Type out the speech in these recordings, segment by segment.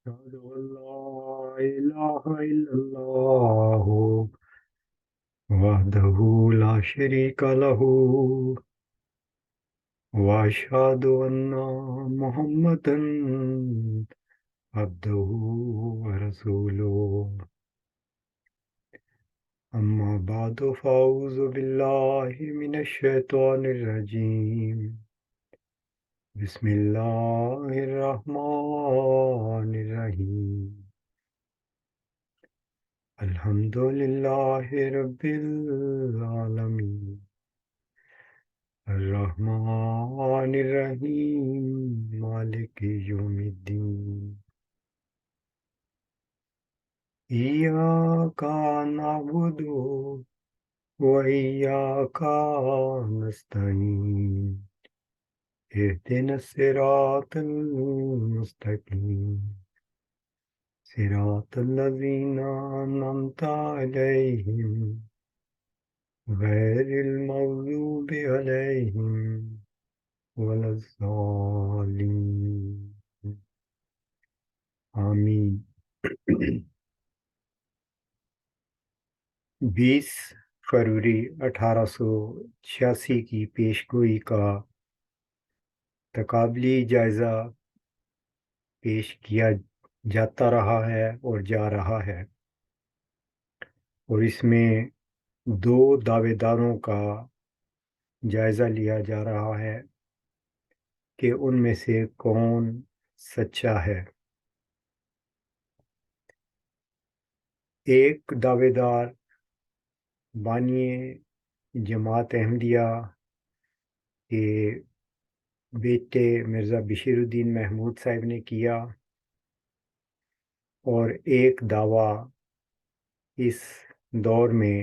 أشهد أن لا إله إلا الله وحده لا شريك له وأشهد أن محمدا عبده ورسوله أما بعد فأعوذ بالله من الشيطان الرجيم بسم الله الرحمن الرحيم الحمد لله رب العالمين الرحمن الرحيم مالك يوم الدين إياك نعبد وإياك نستعين اهدنا الصراط المستقيم صراط الذين أنعمت عليهم غير المغضوب عليهم ولا الضالين آمین 20 فروری 1886 کی پیشگوئی کا تقابلی جائزہ پیش کیا جاتا رہا ہے اور جا رہا ہے، اور اس میں 2 دعوے داروں کا جائزہ لیا جا رہا ہے کہ ان میں سے کون سچا ہے۔ ایک دعوے دار بانی جماعت احمدیہ کے بیٹے مرزا بشیر الدین محمود صاحب نے کیا، اور ایک دعویٰ اس دور میں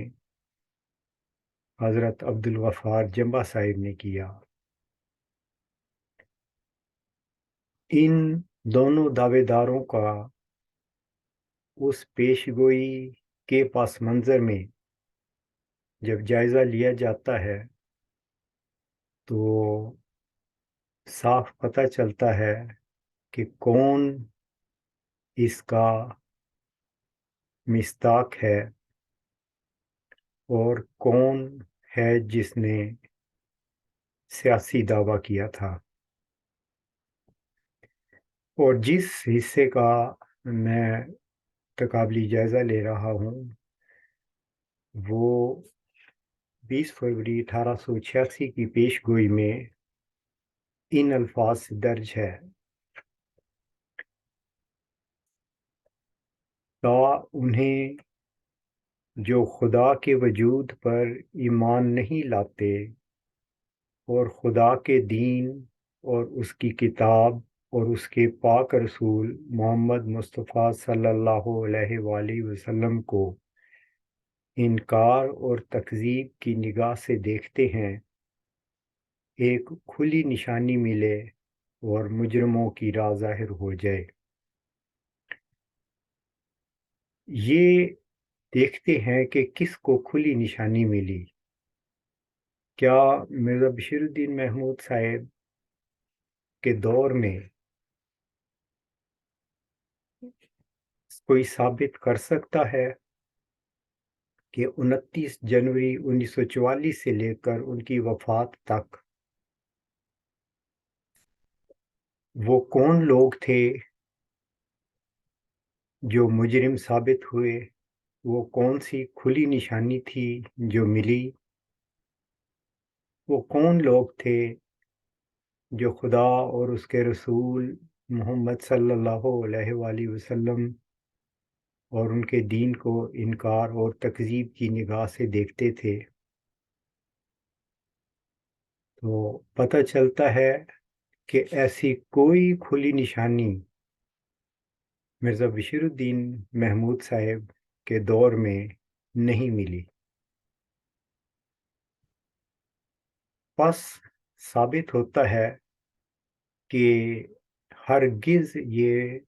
حضرت عبدالغفار جمبا صاحب نے کیا۔ ان دونوں دعوے داروں کا اس پیش گوئی کے پس منظر میں جب جائزہ لیا جاتا ہے تو صاف پتہ چلتا ہے کہ کون اس کا مصداق ہے اور کون ہے جس نے سیاسی دعویٰ کیا تھا۔ اور جس حصے کا میں تقابلی جائزہ لے رہا ہوں وہ 20 فروری 1886 کی پیش گوئی میں ان الفاظ سے درج ہے: تا انہیں جو خدا کے وجود پر ایمان نہیں لاتے اور خدا کے دین اور اس کی کتاب اور اس کے پاک رسول محمد مصطفیٰ صلی اللہ علیہ وآلہ وسلم کو انکار اور تکذیب کی نگاہ سے دیکھتے ہیں، ایک کھلی نشانی ملے اور مجرموں کی راہ ظاہر ہو جائے۔ یہ دیکھتے ہیں کہ کس کو کھلی نشانی ملی۔ کیا مرزا بشیر الدین محمود صاحب کے دور میں کوئی ثابت کر سکتا ہے کہ 29 جنوری 1944 سے لے کر ان کی وفات تک وہ کون لوگ تھے جو مجرم ثابت ہوئے؟ وہ کون سی کھلی نشانی تھی جو ملی؟ وہ کون لوگ تھے جو خدا اور اس کے رسول محمد صلی اللہ علیہ وآلہ وسلم اور ان کے دین کو انکار اور تکذیب کی نگاہ سے دیکھتے تھے؟ تو پتہ چلتا ہے کہ ایسی کوئی کھلی نشانی مرزا بشیر الدین محمود صاحب کے دور میں نہیں ملی۔ پس ثابت ہوتا ہے کہ ہرگز یہ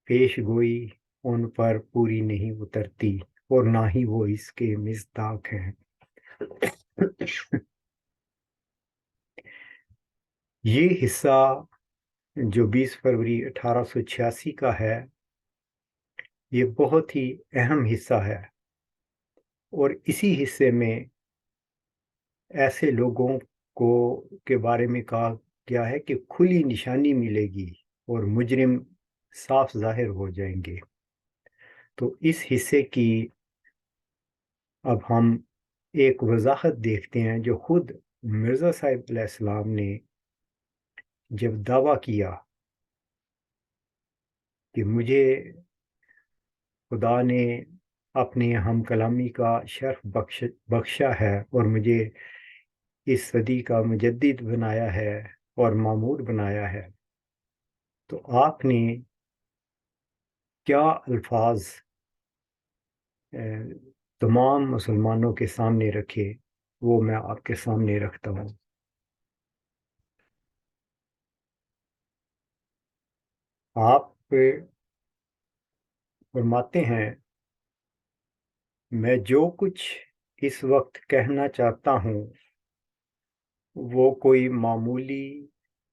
پیش گوئی ان پر پوری نہیں اترتی اور نہ ہی وہ اس کے مصداق ہیں۔ یہ حصہ جو 20 فروری 1886 کا ہے، یہ بہت ہی اہم حصہ ہے، اور اسی حصے میں ایسے لوگوں کو کے بارے میں کہا گیا ہے کہ کھلی نشانی ملے گی اور مجرم صاف ظاہر ہو جائیں گے۔ تو اس حصے کی اب ہم ایک وضاحت دیکھتے ہیں جو خود مرزا صاحب علیہ السلام نے جب دعویٰ کیا کہ مجھے خدا نے اپنے ہم کلامی کا شرف بخشا ہے اور مجھے اس صدی کا مجدد بنایا ہے اور معمور بنایا ہے، تو آپ نے کیا الفاظ تمام مسلمانوں کے سامنے رکھے، وہ میں آپ کے سامنے رکھتا ہوں۔ آپ فرماتے ہیں، میں جو کچھ اس وقت کہنا چاہتا ہوں وہ کوئی معمولی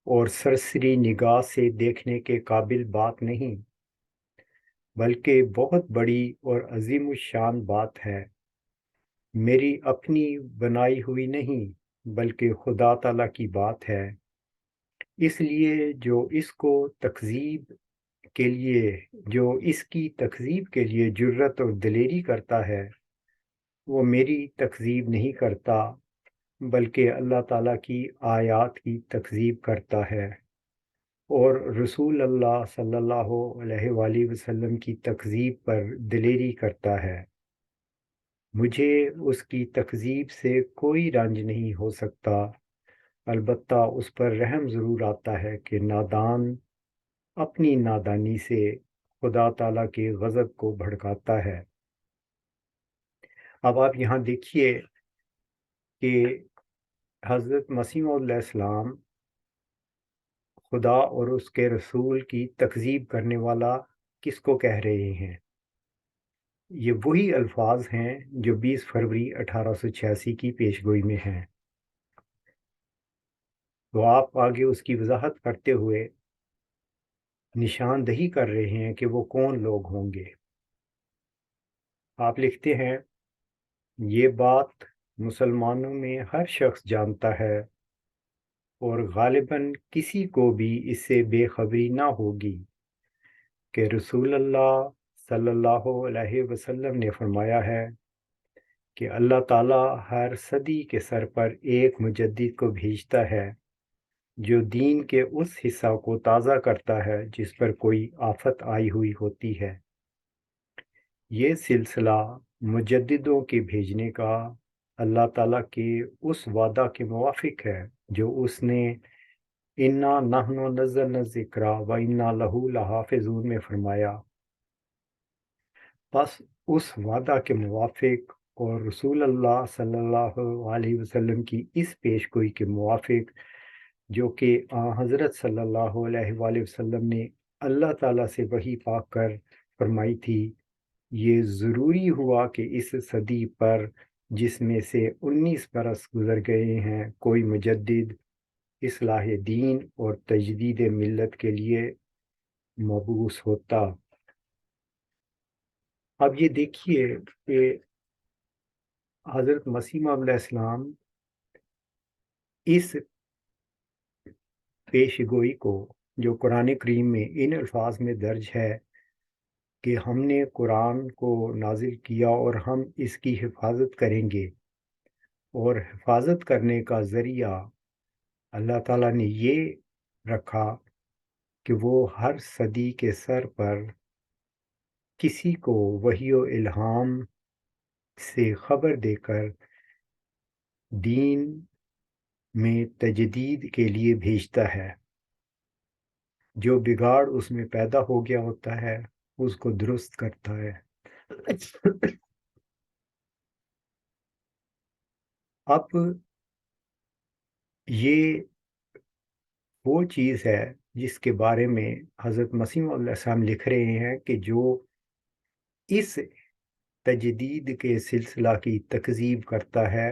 اور سرسری نگاہ سے دیکھنے کے قابل بات نہیں، بلکہ بہت بڑی اور عظیم الشان بات ہے، میری اپنی بنائی ہوئی نہیں بلکہ خدا تعالیٰ کی بات ہے۔ اس لیے جو اس کی تکذیب کے لیے جرت اور دلیری کرتا ہے، وہ میری تکذیب نہیں کرتا بلکہ اللہ تعالیٰ کی آیات کی تکذیب کرتا ہے، اور رسول اللہ صلی اللہ علیہ وآلہ وسلم کی تکذیب پر دلیری کرتا ہے۔ مجھے اس کی تکذیب سے کوئی رنج نہیں ہو سکتا، البتہ اس پر رحم ضرور آتا ہے کہ نادان اپنی نادانی سے خدا تعالیٰ کے غضب کو بھڑکاتا ہے۔ اب آپ یہاں دیکھیے کہ حضرت مسیح علیہ السلام خدا اور اس کے رسول کی تکذیب کرنے والا کس کو کہہ رہے ہیں؟ یہ وہی الفاظ ہیں جو 20 فروری 1886 کی پیشگوئی میں ہیں۔ تو آپ آگے اس کی وضاحت کرتے ہوئے نشاندہی کر رہے ہیں کہ وہ کون لوگ ہوں گے۔ آپ لکھتے ہیں، یہ بات مسلمانوں میں ہر شخص جانتا ہے اور غالباً کسی کو بھی اس سے بے خبری نہ ہوگی کہ رسول اللہ صلی اللہ علیہ وسلم نے فرمایا ہے کہ اللہ تعالیٰ ہر صدی کے سر پر ایک مجدد کو بھیجتا ہے جو دین کے اس حصہ کو تازہ کرتا ہے جس پر کوئی آفت آئی ہوئی ہوتی ہے۔ یہ سلسلہ مجددوں کے بھیجنے کا اللہ تعالیٰ کے اس وعدہ کے موافق ہے جو اس نے اِنَّا نَحْنُ نَزَّلْنَا الذِّکْرَ وَإِنَّا لَهُ لَحَافِظُونَ میں فرمایا۔ بس اس وعدہ کے موافق اور رسول اللہ صلی اللہ علیہ وسلم کی اس پیش گوئی کے موافق جو کہ حضرت صلی اللہ علیہ وآلہ وسلم نے اللہ تعالیٰ سے وحی پا کر فرمائی تھی، یہ ضروری ہوا کہ اس صدی پر جس میں سے 19 برس گزر گئے ہیں کوئی مجدد اصلاح دین اور تجدید ملت کے لیے مبعوث ہوتا۔ اب یہ دیکھیے کہ حضرت مسیح علیہ السلام اس پیش گوئی کو جو قرآن کریم میں ان الفاظ میں درج ہے کہ ہم نے قرآن کو نازل کیا اور ہم اس کی حفاظت کریں گے، اور حفاظت کرنے کا ذریعہ اللہ تعالیٰ نے یہ رکھا کہ وہ ہر صدی کے سر پر کسی کو وحی و الہام سے خبر دے کر دین میں تجدید کے لیے بھیجتا ہے۔ جو بگاڑ اس میں پیدا ہو گیا ہوتا ہے اس کو درست کرتا ہے۔ اب یہ وہ چیز ہے جس کے بارے میں حضرت مسیح علیہ السلام لکھ رہے ہیں کہ جو اس تجدید کے سلسلہ کی تکذیب کرتا ہے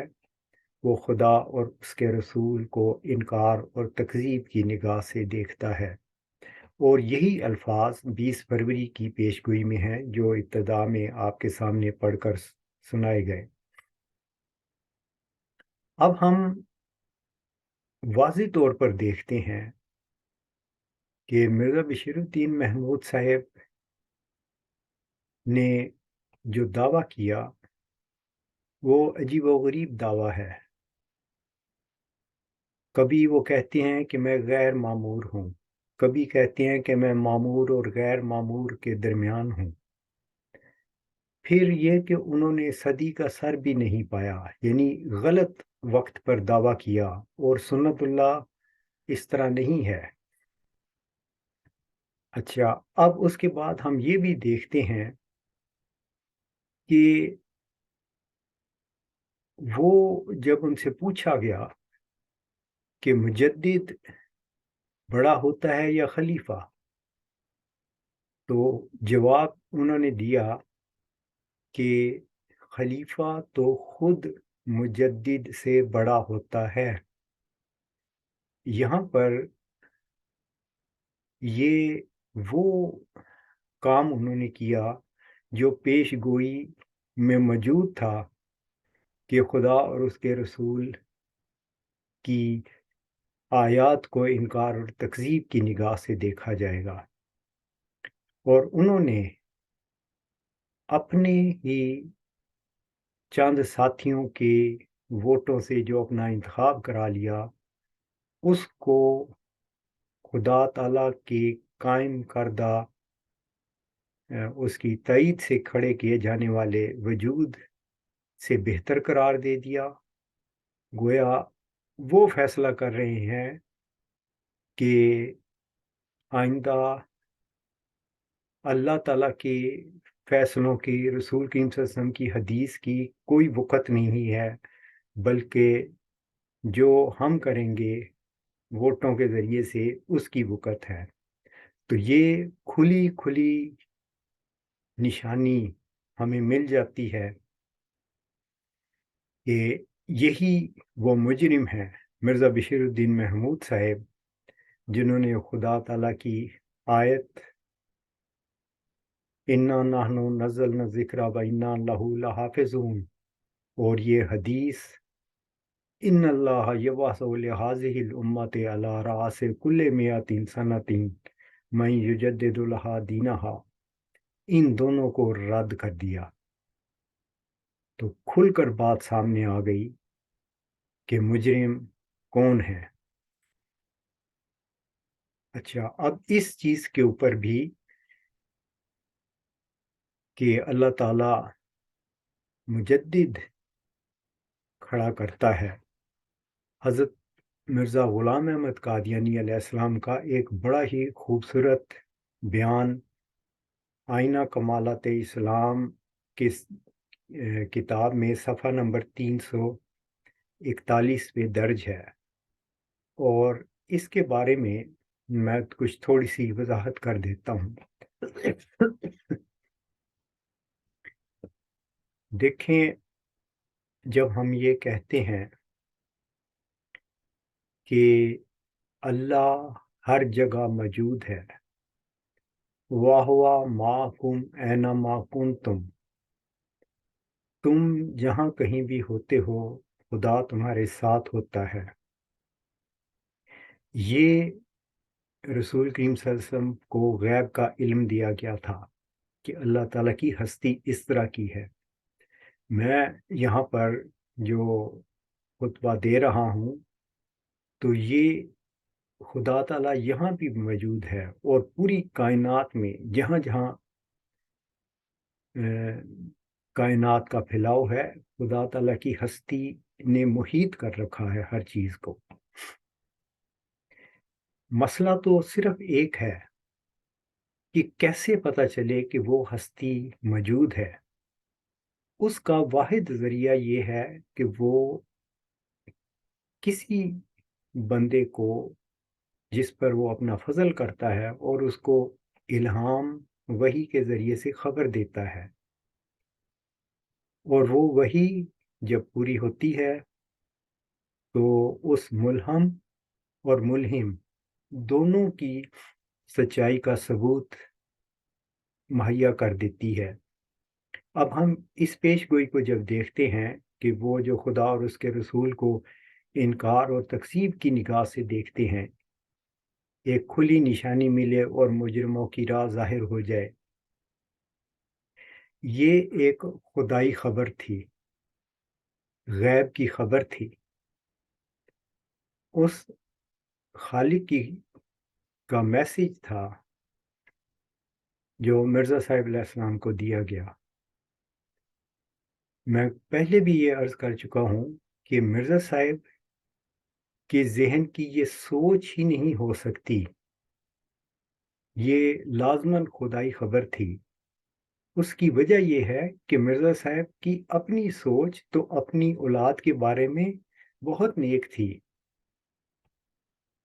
وہ خدا اور اس کے رسول کو انکار اور تکذیب کی نگاہ سے دیکھتا ہے۔ اور یہی الفاظ 20 فروری کی پیشگوئی میں ہیں جو ابتدا میں آپ کے سامنے پڑھ کر سنائے گئے۔ اب ہم واضح طور پر دیکھتے ہیں کہ مرزا بشیر الدین محمود صاحب نے جو دعویٰ کیا وہ عجیب و غریب دعویٰ ہے۔ کبھی وہ کہتے ہیں کہ میں غیر معمور ہوں، کبھی کہتے ہیں کہ میں معمور اور غیر معمور کے درمیان ہوں، پھر یہ کہ انہوں نے صدی کا سر بھی نہیں پایا، یعنی غلط وقت پر دعویٰ کیا، اور سنت اللہ اس طرح نہیں ہے۔ اچھا، اب اس کے بعد ہم یہ بھی دیکھتے ہیں کہ وہ جب ان سے پوچھا گیا کہ مجدد بڑا ہوتا ہے یا خلیفہ، تو جواب انہوں نے دیا کہ خلیفہ تو خود مجدد سے بڑا ہوتا ہے۔ یہاں پر یہ وہ کام انہوں نے کیا جو پیش گوئی میں موجود تھا کہ خدا اور اس کے رسول کی آیات کو انکار اور تکذیب کی نگاہ سے دیکھا جائے گا، اور انہوں نے اپنے ہی چند ساتھیوں کے ووٹوں سے جو اپنا انتخاب کرا لیا، اس کو خدا تعالیٰ کے قائم کردہ اس کی تائید سے کھڑے کیے جانے والے وجود سے بہتر قرار دے دیا۔ گویا وہ فیصلہ کر رہے ہیں کہ آئندہ اللہ تعالیٰ کے فیصلوں کی، رسول کریم صلی اللہ علیہ وسلم کی حدیث کی کوئی وقت نہیں ہے، بلکہ جو ہم کریں گے ووٹوں کے ذریعے سے اس کی وقت ہے۔ تو یہ کھلی کھلی نشانی ہمیں مل جاتی ہے کہ یہی وہ مجرم ہیں مرزا بشیر الدین محمود صاحب، جنہوں نے خدا تعالیٰ کی آیت اِنَّا نَحْنُ نَزَّلْنَا الذِّكْرَ وَإِنَّا لَهُ لَحَافِظُونَ، اور یہ حدیث ان اللہ یبعث لہذہ الامت علی رأس کل مئۃ سنۃ من یجدد لها دینہا، ان دونوں کو رد کر دیا۔ تو کھل کر بات سامنے آ گئی کہ مجرم کون ہے۔ اچھا، اب اس چیز کے اوپر بھی کہ اللہ تعالیٰ مجدد کھڑا کرتا ہے، حضرت مرزا غلام احمد قادیانی علیہ السلام کا ایک بڑا ہی خوبصورت بیان آئینہ کمالات اسلام کی کتاب میں صفحہ نمبر 341 پہ درج ہے، اور اس کے بارے میں میں کچھ تھوڑی سی وضاحت کر دیتا ہوں۔ دیکھیں، جب ہم یہ کہتے ہیں کہ اللہ ہر جگہ موجود ہے، وَهُوَ مَعَكُمْ أَيْنَمَا كُنتُمْ، تم جہاں کہیں بھی ہوتے ہو خدا تمہارے ساتھ ہوتا ہے، یہ رسول کریم صلی اللہ علیہ وسلم کو غیب کا علم دیا گیا تھا کہ اللہ تعالیٰ کی ہستی اس طرح کی ہے۔ میں یہاں پر جو خطبہ دے رہا ہوں تو یہ خدا تعالیٰ یہاں بھی موجود ہے، اور پوری کائنات میں جہاں جہاں کائنات کا پھیلاؤ ہے، خدا تعالیٰ کی ہستی نے محیط کر رکھا ہے ہر چیز کو۔ مسئلہ تو صرف ایک ہے کہ کیسے پتہ چلے کہ وہ ہستی موجود ہے۔ اس کا واحد ذریعہ یہ ہے کہ وہ کسی بندے کو جس پر وہ اپنا فضل کرتا ہے اور اس کو الہام وحی کے ذریعے سے خبر دیتا ہے، اور وہ وحی جب پوری ہوتی ہے تو اس ملہم اور ملہم دونوں کی سچائی کا ثبوت مہیا کر دیتی ہے۔ اب ہم اس پیش گوئی کو جب دیکھتے ہیں کہ وہ جو خدا اور اس کے رسول کو انکار اور تکذیب کی نگاہ سے دیکھتے ہیں، ایک کھلی نشانی ملے اور مجرموں کی راہ ظاہر ہو جائے، یہ ایک خدائی خبر تھی، غیب کی خبر تھی۔ اس خالق کی کا میسج تھا جو مرزا صاحب علیہ السلام کو دیا گیا۔ میں پہلے بھی یہ عرض کر چکا ہوں کہ مرزا صاحب کے ذہن کی یہ سوچ ہی نہیں ہو سکتی، یہ لازماً خدائی خبر تھی۔ اس کی وجہ یہ ہے کہ مرزا صاحب کی اپنی سوچ تو اپنی اولاد کے بارے میں بہت نیک تھی،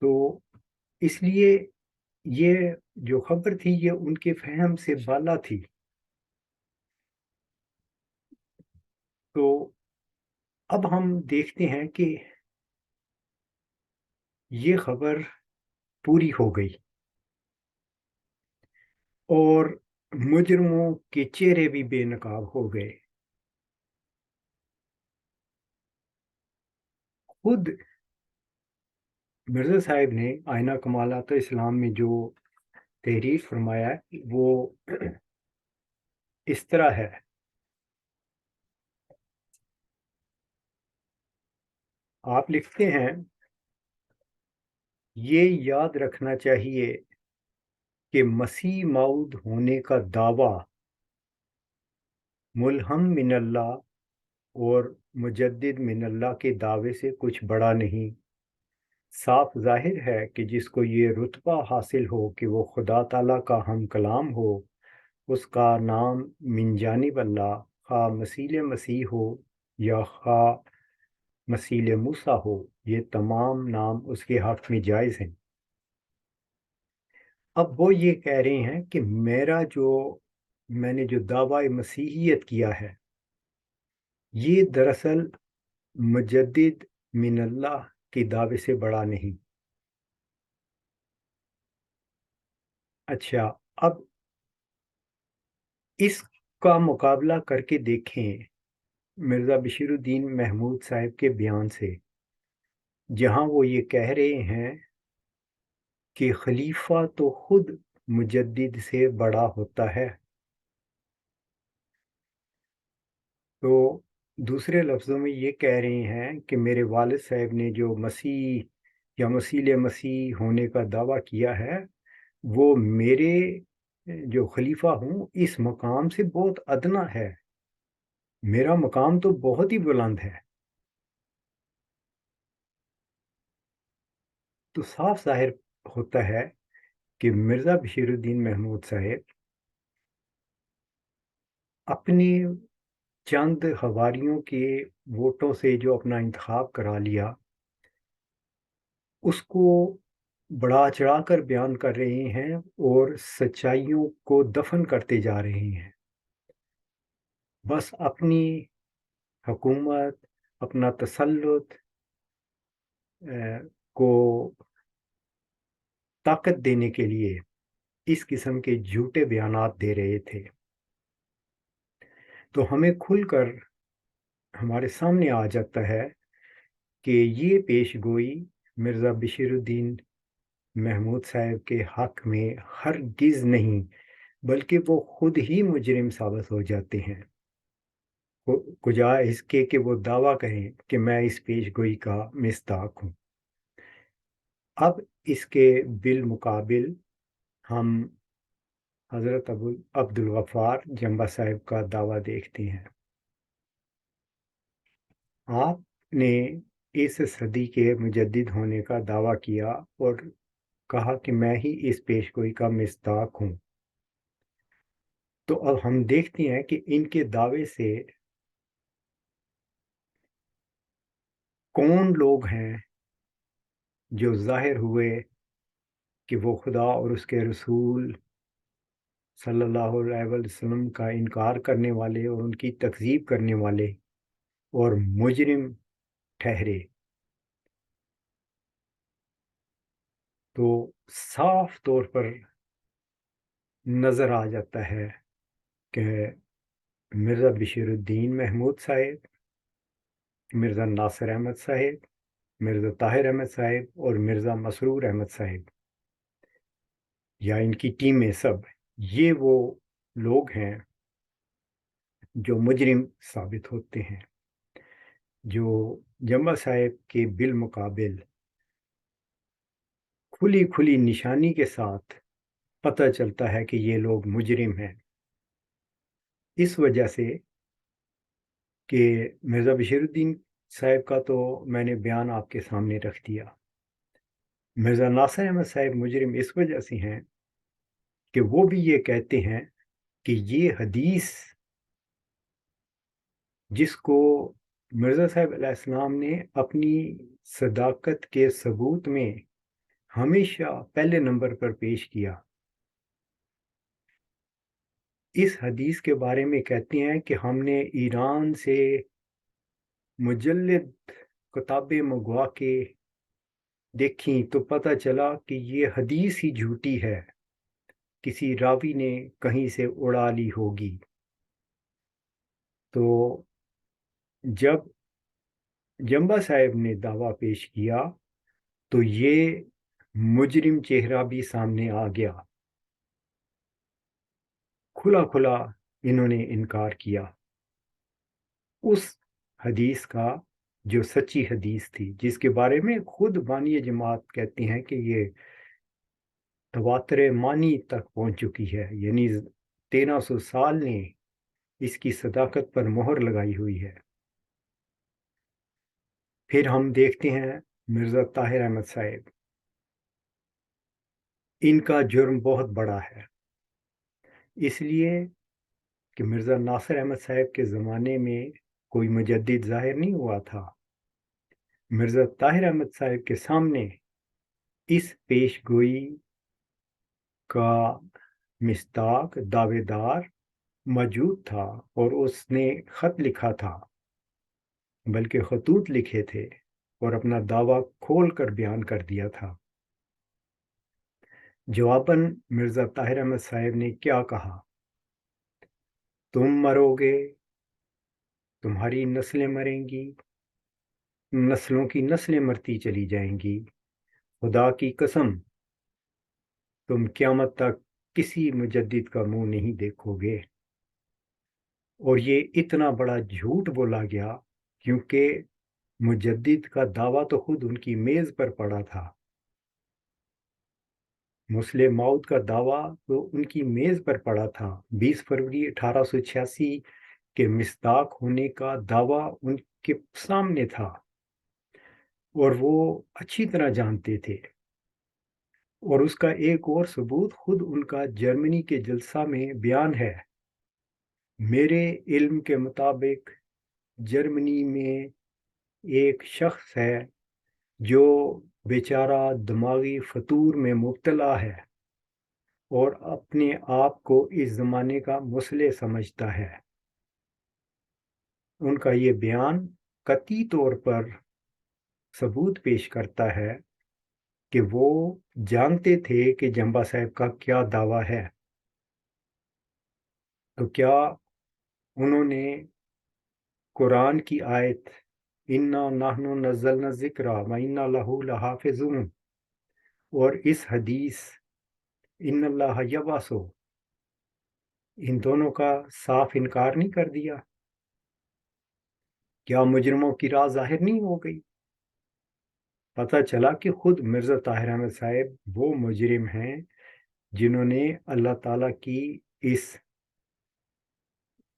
تو اس لیے یہ جو خبر تھی یہ ان کے فہم سے بالا تھی۔ تو اب ہم دیکھتے ہیں کہ یہ خبر پوری ہو گئی اور مجرموں کے چہرے بھی بے نقاب ہو گئے۔ خود مرزا صاحب نے آئینہ کمالات اسلام میں جو تحریر فرمایا ہے وہ اس طرح ہے: آپ لکھتے ہیں، یہ یاد رکھنا چاہیے کہ مسیح موعود ہونے کا دعویٰ ملہم من اللہ اور مجدد من اللہ کے دعوے سے کچھ بڑا نہیں۔ صاف ظاہر ہے کہ جس کو یہ رتبہ حاصل ہو کہ وہ خدا تعالیٰ کا ہم کلام ہو، اس کا نام من جانب اللہ، خواہ مسیح مسیح ہو یا خواہ مسیح موسیٰ ہو، یہ تمام نام اس کے حق میں جائز ہیں۔ اب وہ یہ کہہ رہے ہیں کہ میں نے جو دعویٰ مسیحیت کیا ہے، یہ دراصل مجدد من اللہ کے دعوے سے بڑا نہیں۔ اچھا، اب اس کا مقابلہ کر کے دیکھیں مرزا بشیر الدین محمود صاحب کے بیان سے، جہاں وہ یہ کہہ رہے ہیں کہ خلیفہ تو خود مجدد سے بڑا ہوتا ہے۔ تو دوسرے لفظوں میں یہ کہہ رہے ہیں کہ میرے والد صاحب نے جو مسیح یا مسیح ہونے کا دعویٰ کیا ہے، وہ میرے جو خلیفہ ہوں اس مقام سے بہت ادنا ہے، میرا مقام تو بہت ہی بلند ہے۔ تو صاف ظاہر ہوتا ہے کہ مرزا بشیر الدین محمود صاحب اپنے چند حواریوں کے ووٹوں سے جو اپنا انتخاب کرا لیا، اس کو بڑا چڑھا کر بیان کر رہے ہیں اور سچائیوں کو دفن کرتے جا رہے ہیں، بس اپنی حکومت، اپنا تسلط کو طاقت دینے کے لیے اس قسم کے جھوٹے بیانات دے رہے تھے۔ تو ہمیں کھل کر ہمارے سامنے آ جاتا ہے کہ یہ پیش گوئی مرزا بشیر الدین محمود صاحب کے حق میں ہرگز نہیں، بلکہ وہ خود ہی مجرم ثابت ہو جاتے ہیں، کجا اس کے کہ وہ دعویٰ کہیں کہ میں اس پیش گوئی کا مصداق ہوں۔ اب اس کے بالمقابل ہم حضرت عبد الغفار جنبہ صاحب کا دعویٰ دیکھتے ہیں۔ آپ نے اس صدی کے مجدد ہونے کا دعویٰ کیا اور کہا کہ میں ہی اس پیش گوئی کا مصداق ہوں۔ تو اب ہم دیکھتے ہیں کہ ان کے دعوے سے کون لوگ ہیں جو ظاہر ہوئے کہ وہ خدا اور اس کے رسول صلی اللہ علیہ وسلم کا انکار کرنے والے اور ان کی تکذیب کرنے والے اور مجرم ٹھہرے۔ تو صاف طور پر نظر آ جاتا ہے کہ مرزا بشیر الدین محمود صاحب، مرزا ناصر احمد صاحب، مرزا طاہر احمد صاحب اور مرزا مسرور احمد صاحب، یا ان کی ٹیمیں سب، یہ وہ لوگ ہیں جو مجرم ثابت ہوتے ہیں، جو جمع صاحب کے بالمقابل کھلی کھلی نشانی کے ساتھ پتہ چلتا ہے کہ یہ لوگ مجرم ہیں، اس وجہ سے کہ مرزا بشیر الدین صاحب کا تو میں نے بیان آپ کے سامنے رکھ دیا۔ مرزا ناصر احمد صاحب مجرم اس وجہ سے ہیں کہ وہ بھی یہ کہتے ہیں کہ یہ حدیث جس کو مرزا صاحب علیہ السلام نے اپنی صداقت کے ثبوت میں ہمیشہ پہلے نمبر پر پیش کیا، اس حدیث کے بارے میں کہتے ہیں کہ ہم نے ایران سے مجلد کتابیں منگوا کے دیکھیں تو پتہ چلا کہ یہ حدیث ہی جھوٹی ہے، کسی راوی نے کہیں سے اڑا لی ہوگی۔ تو جب جمبا صاحب نے دعویٰ پیش کیا تو یہ مجرم چہرہ بھی سامنے آ گیا، کھلا کھلا انہوں نے انکار کیا اس حدیث کا جو سچی حدیث تھی، جس کے بارے میں خود بانی جماعت کہتے ہیں کہ یہ تواتر مانی تک پہنچ چکی ہے، یعنی 1300 سال نے اس کی صداقت پر مہر لگائی ہوئی ہے۔ پھر ہم دیکھتے ہیں مرزا طاہر احمد صاحب، ان کا جرم بہت بڑا ہے، اس لیے کہ مرزا ناصر احمد صاحب کے زمانے میں کوئی مجدد ظاہر نہیں ہوا تھا۔ مرزا طاہر احمد صاحب کے سامنے اس پیش گوئی کا مصداق دعوے دار موجود تھا، اور اس نے خط لکھا تھا، بلکہ خطوط لکھے تھے اور اپنا دعویٰ کھول کر بیان کر دیا تھا۔ جواباً مرزا طاہر احمد صاحب نے کیا کہا؟ تم مرو گے، تمہاری نسلیں مریں گی، نسلوں کی نسلیں مرتی چلی جائیں گی، خدا کی قسم تم قیامت تک کسی مجدد کا منہ نہیں دیکھو گے۔ اور یہ اتنا بڑا جھوٹ بولا گیا کیونکہ مجدد کا دعویٰ تو خود ان کی میز پر پڑا تھا، مسلم موعود کا دعویٰ تو ان کی میز پر پڑا تھا، 20 فروری 1886 کے مصداق ہونے کا دعویٰ ان کے سامنے تھا، اور وہ اچھی طرح جانتے تھے۔ اور اس کا ایک اور ثبوت خود ان کا جرمنی کے جلسہ میں بیان ہے۔ میرے علم کے مطابق جرمنی میں ایک شخص ہے جو بیچارہ دماغی فطور میں مبتلا ہے اور اپنے آپ کو اس زمانے کا مصلح سمجھتا ہے۔ ان کا یہ بیان قطعی طور پر ثبوت پیش کرتا ہے کہ وہ جانتے تھے کہ جمبا صاحب کا کیا دعویٰ ہے۔ تو کیا انہوں نے قرآن کی آیت اِنَّا نَحْنُ نَزَّلْنَا الذِّکْرَ وَإِنَّا لَهُ لَحَافِظُونَ اور اس حدیث اِنَّ اللَّهَ يَبْعَثُ، ان دونوں کا صاف انکار نہیں کر دیا؟ کیا مجرموں کی راہ ظاہر نہیں ہو گئی؟ پتہ چلا کہ خود مرزا طاہر احمد صاحب وہ مجرم ہیں جنہوں نے اللہ تعالیٰ کی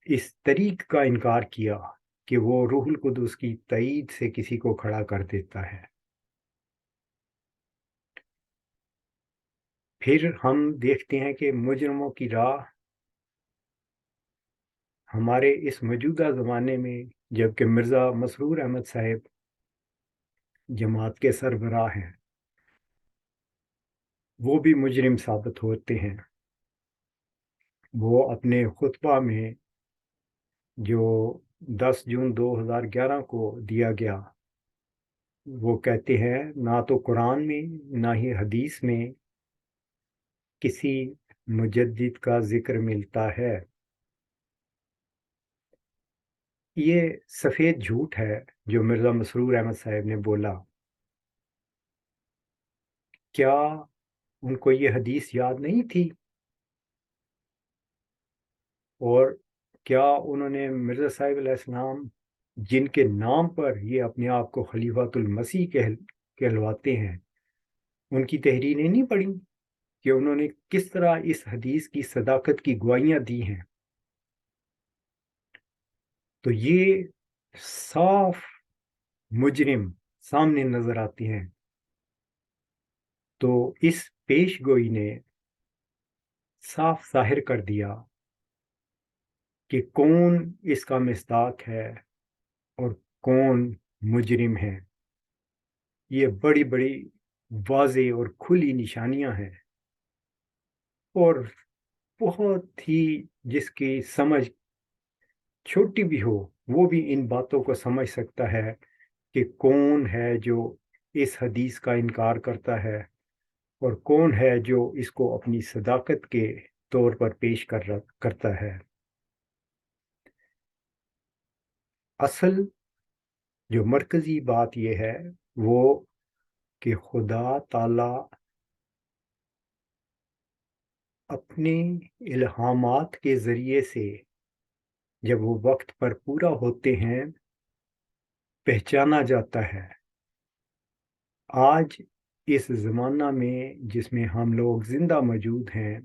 اس طریق کا انکار کیا کہ وہ روح القدس کی تائید سے کسی کو کھڑا کر دیتا ہے۔ پھر ہم دیکھتے ہیں کہ مجرموں کی راہ ہمارے اس موجودہ زمانے میں، جبکہ مرزا مسرور احمد صاحب جماعت کے سربراہ ہیں، وہ بھی مجرم ثابت ہوتے ہیں۔ وہ اپنے خطبہ میں جو 10 جون 2011 کو دیا گیا، وہ کہتے ہیں نہ تو قرآن میں نہ ہی حدیث میں کسی مجدد کا ذکر ملتا ہے۔ یہ سفید جھوٹ ہے جو مرزا مسرور احمد صاحب نے بولا۔ کیا ان کو یہ حدیث یاد نہیں تھی؟ اور کیا انہوں نے مرزا صاحب علیہ السلام جن کے نام پر یہ اپنے آپ کو خلیفۃ المسیح کہلواتے ہیں، ان کی تحریریں نہیں پڑھی کہ انہوں نے کس طرح اس حدیث کی صداقت کی گواہیاں دی ہیں؟ تو یہ صاف مجرم سامنے نظر آتے ہیں۔ تو اس پیش گوئی نے صاف ظاہر کر دیا کہ کون اس کا مصداق ہے اور کون مجرم ہے۔ یہ بڑی بڑی واضح اور کھلی نشانیاں ہیں، اور بہت ہی جس کی سمجھ چھوٹی بھی ہو وہ بھی ان باتوں کو سمجھ سکتا ہے کہ کون ہے جو اس حدیث کا انکار کرتا ہے اور کون ہے جو اس کو اپنی صداقت کے طور پر پیش کرتا ہے۔ اصل جو مرکزی بات یہ ہے وہ کہ خدا تعالی اپنے الہامات کے ذریعے سے جب وہ وقت پر پورا ہوتے ہیں پہچانا جاتا ہے۔ آج اس زمانہ میں جس میں ہم لوگ زندہ موجود ہیں،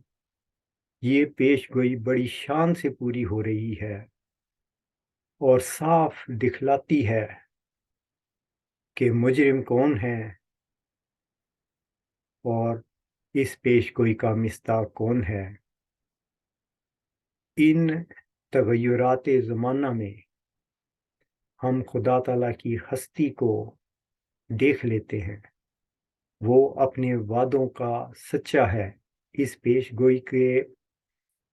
یہ پیش گوئی بڑی شان سے پوری ہو رہی ہے اور صاف دکھلاتی ہے کہ مجرم کون ہے اور اس پیش گوئی کا مصداق کون ہے۔ ان تغیرات زمانہ میں ہم خدا تعالیٰ کی ہستی کو دیکھ لیتے ہیں، وہ اپنے وعدوں کا سچا ہے۔ اس پیش گوئی کے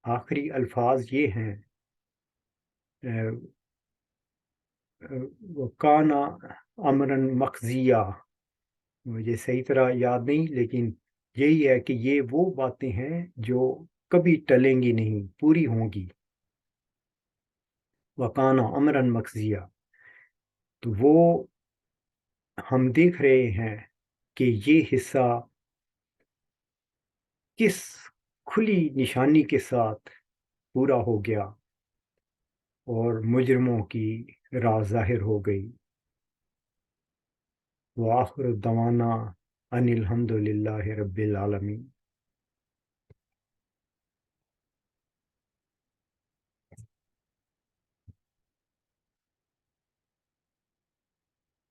آخری الفاظ یہ ہیں، وَكَانَ أَمْرًا مَقْضِيًّا۔ مجھے صحیح طرح یاد نہیں، لیکن یہی ہے کہ یہ وہ باتیں ہیں جو کبھی ٹلیں گی نہیں، پوری ہوں گی۔ وَكَانَ أَمْرًا مَقْضِيًّا، تو وہ ہم دیکھ رہے ہیں کہ یہ حصہ کس کھلی نشانی کے ساتھ پورا ہو گیا اور مجرموں کی راہ ظاہر ہو گئی۔ وآخر دعوانا ان الحمد للہ رب العالمین۔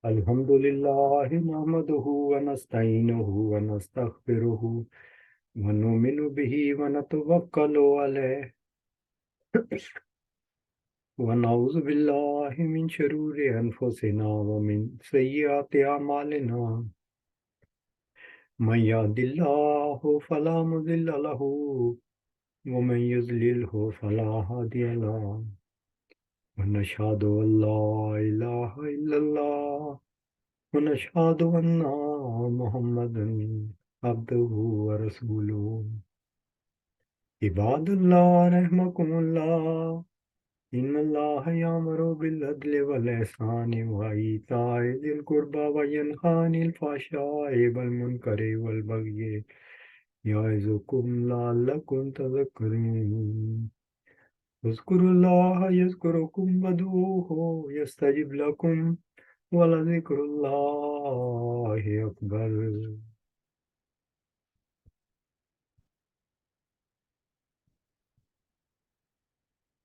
الحمد للہ نحمدہ ونستعینہ ونستغفرہ ونؤمن بہ ونتوکل علیہ ونعوذ باللہ من شرور انفسنا ومن سیئات اعمالنا، من یهد اللہ فلا مضل له ومن یضللہ فلا ہادی له، ونشهد ان لا الہ الا اللہ ونشهد ان محمدا عبده ورسوله۔ عباد اللہ رحمکم اللہ، ان اللہ یامر بالعدل والاحسان وایتاء ذی القربى وینہی عن الفحشاء والمنکر والبغی یعظکم لعلکم تذکرون۔ اذکروا اللہ یذکرکم وادعوہ یستجب لکم ولذکر اللہ اکبر۔